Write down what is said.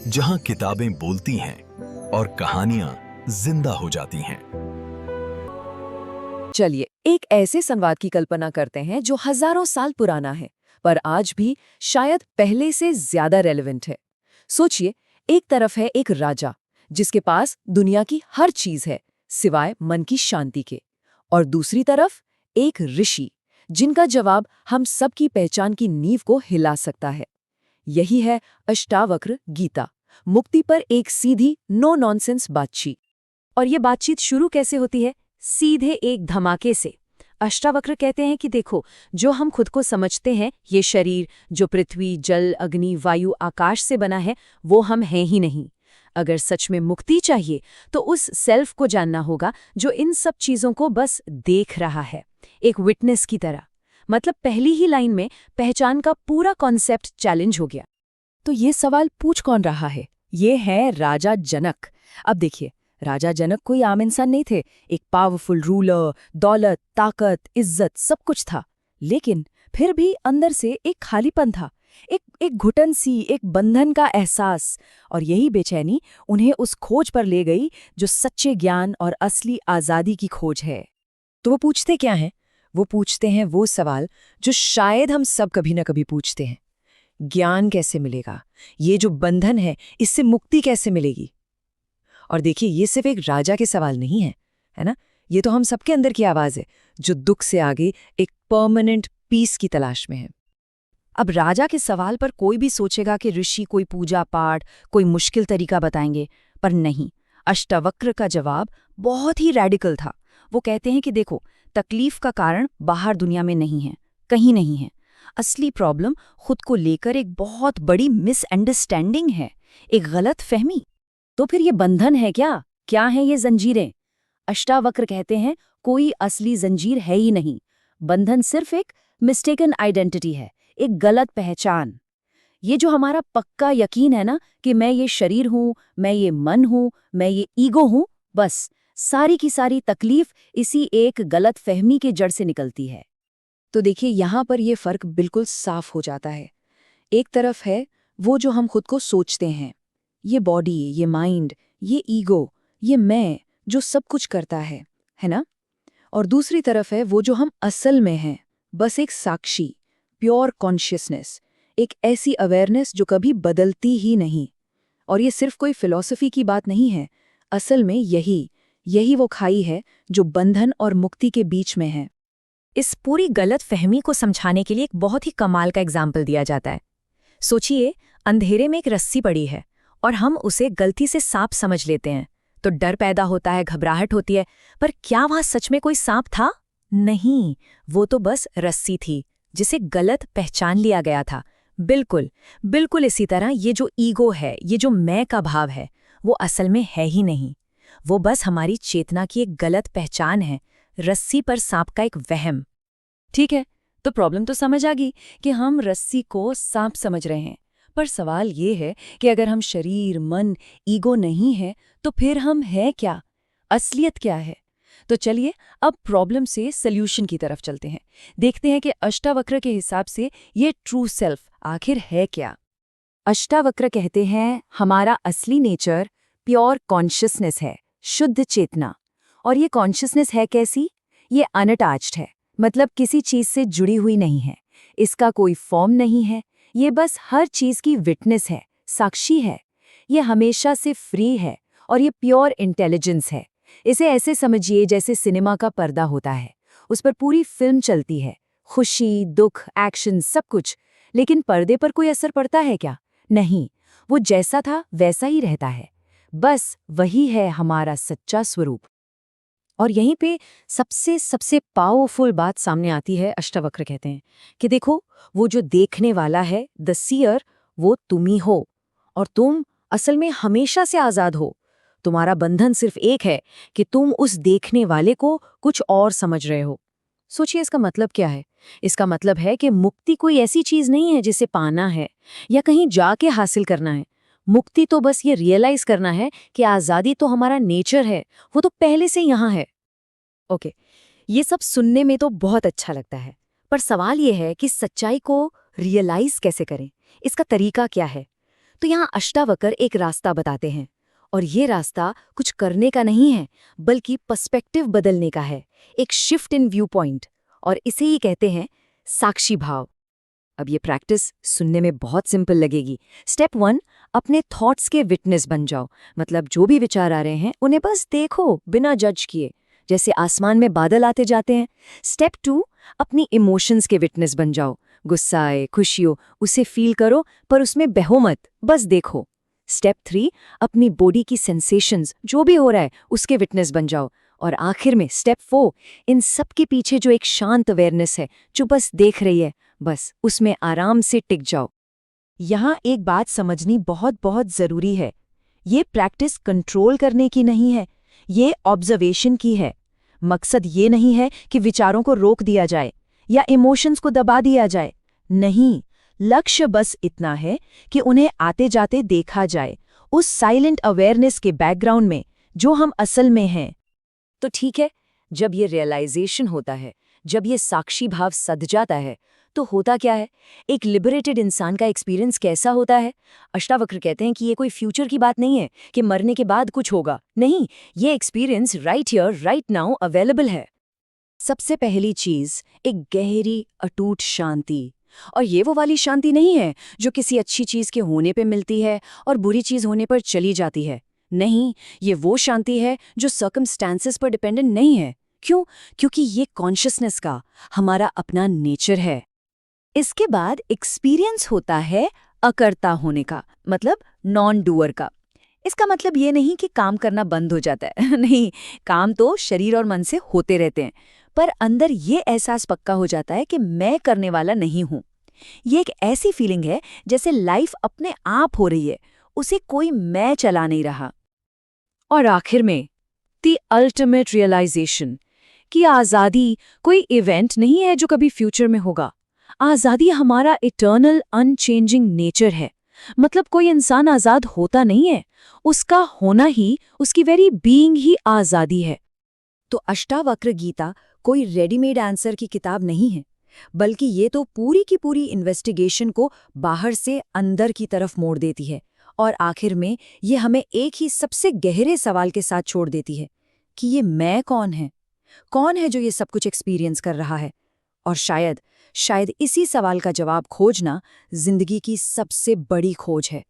जहां किताबें बोलती हैं और कहानियां जिंदा हो जाती हैं। चलिए एक ऐसे संवाद की कल्पना करते हैं जो हजारों साल पुराना है, पर आज भी शायद पहले से ज्यादा रेलेवेंट है। सोचिए, एक तरफ है एक राजा जिसके पास दुनिया की हर चीज है सिवाय मन की शांति के, और दूसरी तरफ एक ऋषि जिनका जवाब हम सबकी पहचान की नींव को हिला सकता है। यही है अष्टावक्र गीता, मुक्ति पर एक सीधी नो नॉनसेंस बातचीत। और ये बातचीत शुरू कैसे होती है? सीधे एक धमाके से। अष्टावक्र कहते हैं कि देखो, जो हम खुद को समझते हैं, ये शरीर जो पृथ्वी, जल, अग्नि, वायु, आकाश से बना है, वो हम हैं ही नहीं। अगर सच में मुक्ति चाहिए तो उस सेल्फ को जानना होगा जो इन सब चीजों को बस देख रहा है, एक विटनेस की तरह। मतलब पहली ही लाइन में पहचान का पूरा कॉन्सेप्ट चैलेंज हो गया। तो ये सवाल पूछ कौन रहा है? ये है राजा जनक। अब देखिए, राजा जनक कोई आम इंसान नहीं थे। एक पावरफुल रूलर, दौलत, ताकत, इज्जत सब कुछ था, लेकिन फिर भी अंदर से एक खालीपन था, एक घुटन सी, एक बंधन का एहसास। और यही बेचैनी उन्हें उस खोज पर ले गई जो सच्चे ज्ञान और असली आजादी की खोज है। तो वो पूछते क्या हैं? वो पूछते हैं वो सवाल जो शायद हम सब कभी न कभी पूछते हैं। ज्ञान कैसे मिलेगा? ये जो बंधन है, इससे मुक्ति कैसे मिलेगी? और देखिए, ये सिर्फ एक राजा के सवाल नहीं है ना? ये तो हम सबके अंदर की आवाज है जो दुख से आगे एक परमानेंट पीस की तलाश में है। अब राजा के सवाल पर कोई भी सोचेगा कि ऋषि कोई पूजा पाठ, कोई मुश्किल तरीका बताएंगे, पर नहीं। अष्टावक्र का जवाब बहुत ही रैडिकल था। वो कहते हैं कि देखो, तकलीफ का कारण बाहर दुनिया में नहीं है, कहीं नहीं है। असली प्रॉब्लम खुद को लेकर एक बहुत बड़ी मिसअंडरस्टैंडिंग है, एक गलत फहमी। तो फिर ये बंधन है क्या? क्या हैं ये जंजीरें? अष्टावक्र कहते हैं कोई असली जंजीर है ही नहीं। बंधन सिर्फ एक मिस्टेकन आइडेंटिटी है, एक गलत पहचान। ये जो हमारा पक्का यकीन है ना कि मैं ये शरीर हूं, मैं ये मन हूं, मैं ये ईगो हूं, बस सारी की सारी तकलीफ इसी एक गलत फहमी के जड़ से निकलती है। तो देखिए, यहाँ पर ये फर्क बिल्कुल साफ हो जाता है। एक तरफ है वो जो हम खुद को सोचते हैं, ये बॉडी, ये माइंड, ये ईगो, ये मैं जो सब कुछ करता है ना? और दूसरी तरफ है वो जो हम असल में हैं, बस एक साक्षी, प्योर कॉन्शियसनेस, एक ऐसी अवेयरनेस जो कभी बदलती ही नहीं। और ये सिर्फ कोई फिलॉसफी की बात नहीं है, असल में यही वो खाई है जो बंधन और मुक्ति के बीच में है। इस पूरी गलत फहमी को समझाने के लिए एक बहुत ही कमाल का एग्जाम्पल दिया जाता है। सोचिए, अंधेरे में एक रस्सी पड़ी है और हम उसे गलती से सांप समझ लेते हैं, तो डर पैदा होता है, घबराहट होती है। पर क्या वहां सच में कोई सांप था? नहीं, वो तो बस रस्सी थी जिसे गलत पहचान लिया गया था। बिल्कुल इसी तरह ये जो ईगो है, ये जो मैं का भाव है, वो असल में है ही नहीं। वो बस हमारी चेतना की एक गलत पहचान है, रस्सी पर सांप का एक वहम। ठीक है, तो प्रॉब्लम तो समझ आ गई कि हम रस्सी को सांप समझ रहे हैं। पर सवाल ये है कि अगर हम शरीर, मन, ईगो नहीं है, तो फिर हम हैं क्या? असलियत क्या है? तो चलिए अब प्रॉब्लम से सल्यूशन की तरफ चलते हैं। देखते हैं कि अष्टावक्र के हिसाब से ये ट्रू सेल्फ आखिर है क्या। अष्टावक्र कहते हैं हमारा असली नेचर प्योर कॉन्शियसनेस है, शुद्ध चेतना। और ये कॉन्शियसनेस है कैसी? ये अनअटैच्ड है, मतलब किसी चीज से जुड़ी हुई नहीं है। इसका कोई फॉर्म नहीं है, ये बस हर चीज की विटनेस है, साक्षी है। ये हमेशा से फ्री है और ये प्योर इंटेलिजेंस है। इसे ऐसे समझिए जैसे सिनेमा का पर्दा होता है, उस पर पूरी फिल्म चलती है, खुशी, दुख, एक्शन सब कुछ। लेकिन पर्दे पर कोई असर पड़ता है क्या? नहीं, वो जैसा था वैसा ही रहता है। बस वही है हमारा सच्चा स्वरूप। और यहीं पे सबसे पावरफुल बात सामने आती है। अष्टावक्र कहते हैं कि देखो, वो जो देखने वाला है, द सीयर, वो तुम ही हो, और तुम असल में हमेशा से आजाद हो। तुम्हारा बंधन सिर्फ एक है कि तुम उस देखने वाले को कुछ और समझ रहे हो। सोचिए, इसका मतलब क्या है? इसका मतलब है कि मुक्ति कोई ऐसी चीज नहीं है जिसे पाना है या कहीं जाके हासिल करना है। मुक्ति तो बस ये रियलाइज करना है कि आजादी तो हमारा नेचर है, वो तो पहले से यहाँ है। ओके, ये सब सुनने में तो बहुत अच्छा लगता है, पर सवाल ये है कि सच्चाई को रियलाइज कैसे करें? इसका तरीका क्या है? तो यहाँ अष्टावक्र एक रास्ता बताते हैं, और ये रास्ता कुछ करने का नहीं है, बल्कि पर्सपेक्टिव बदलने का है, एक शिफ्ट इन व्यू पॉइंट, और इसे ही कहते हैं साक्षी भाव। अब ये प्रैक्टिस सुनने में बहुत सिंपल लगेगी। स्टेप 1, अपने थॉट्स के विटनेस बन जाओ, मतलब जो भी विचार आ रहे हैं उन्हें बस देखो बिना जज किए, जैसे आसमान में बादल आते जाते हैं। स्टेप 2, अपनी इमोशंस के विटनेस बन जाओ, गुस्सा आए, खुशी हो, उसे फील करो, पर उसमें बहो मत, बस देखो। स्टेप 3, अपनी बॉडी की सेंसेशंस, जो भी हो रहा है उसके विटनेस बन जाओ। और आखिर में स्टेप 4, इन सब के पीछे जो एक शांत अवेयरनेस है जो बस देख रही है, बस उसमें आराम से टिक जाओ। यहाँ एक बात समझनी बहुत बहुत जरूरी है। ये प्रैक्टिस कंट्रोल करने की नहीं है, ये ऑब्जर्वेशन की है। मकसद ये नहीं है कि विचारों को रोक दिया जाए या इमोशंस को दबा दिया जाए। नहीं, लक्ष्य बस इतना है कि उन्हें आते जाते देखा जाए, उस साइलेंट अवेयरनेस के बैकग्राउंड में जो हम असल में हैं। तो ठीक है, जब ये रियलाइजेशन होता है, जब ये साक्षी भाव सध जाता है, तो होता क्या है? एक लिबरेटेड इंसान का एक्सपीरियंस कैसा होता है? अष्टावक्र कहते हैं कि ये कोई फ्यूचर की बात नहीं है कि मरने के बाद कुछ होगा। नहीं, ये experience right here right now available है। सबसे पहली चीज, एक गहरी अटूट शांति। और ये वो वाली शांति नहीं है जो किसी अच्छी चीज के होने पे मिलती है और बुरी चीज होने पर चली जाती है। नहीं, ये वो शांति है जो सर्कमस्टेंसेस पर डिपेंडेंट नहीं है। क्यों? क्योंकि ये कॉन्शियसनेस का हमारा अपना नेचर है। इसके बाद एक्सपीरियंस होता है अकर्ता होने का, मतलब नॉन डूअर का। इसका मतलब ये नहीं कि काम करना बंद हो जाता है नहीं, काम तो शरीर और मन से होते रहते हैं, पर अंदर ये एहसास पक्का हो जाता है कि मैं करने वाला नहीं हूं। ये एक ऐसी फीलिंग है जैसे लाइफ अपने आप हो रही है, उसे कोई मैं चला नहीं रहा। और आखिर में द अल्टीमेट रियलाइजेशन कि आज़ादी कोई इवेंट नहीं है जो कभी फ्यूचर में होगा। आज़ादी हमारा इटर्नल अनचेंजिंग नेचर है। मतलब कोई इंसान आज़ाद होता नहीं है, उसका होना ही, उसकी वेरी बीइंग ही आज़ादी है। तो अष्टावक्र गीता कोई रेडीमेड आंसर की किताब नहीं है, बल्कि ये तो पूरी की पूरी इन्वेस्टिगेशन को बाहर से अंदर की तरफ मोड़ देती है, और आखिर में ये हमें एक ही सबसे गहरे सवाल के साथ छोड़ देती है कि ये मैं कौन है? कौन है जो ये सब कुछ एक्सपीरियंस कर रहा है? और शायद इसी सवाल का जवाब खोजना जिंदगी की सबसे बड़ी खोज है।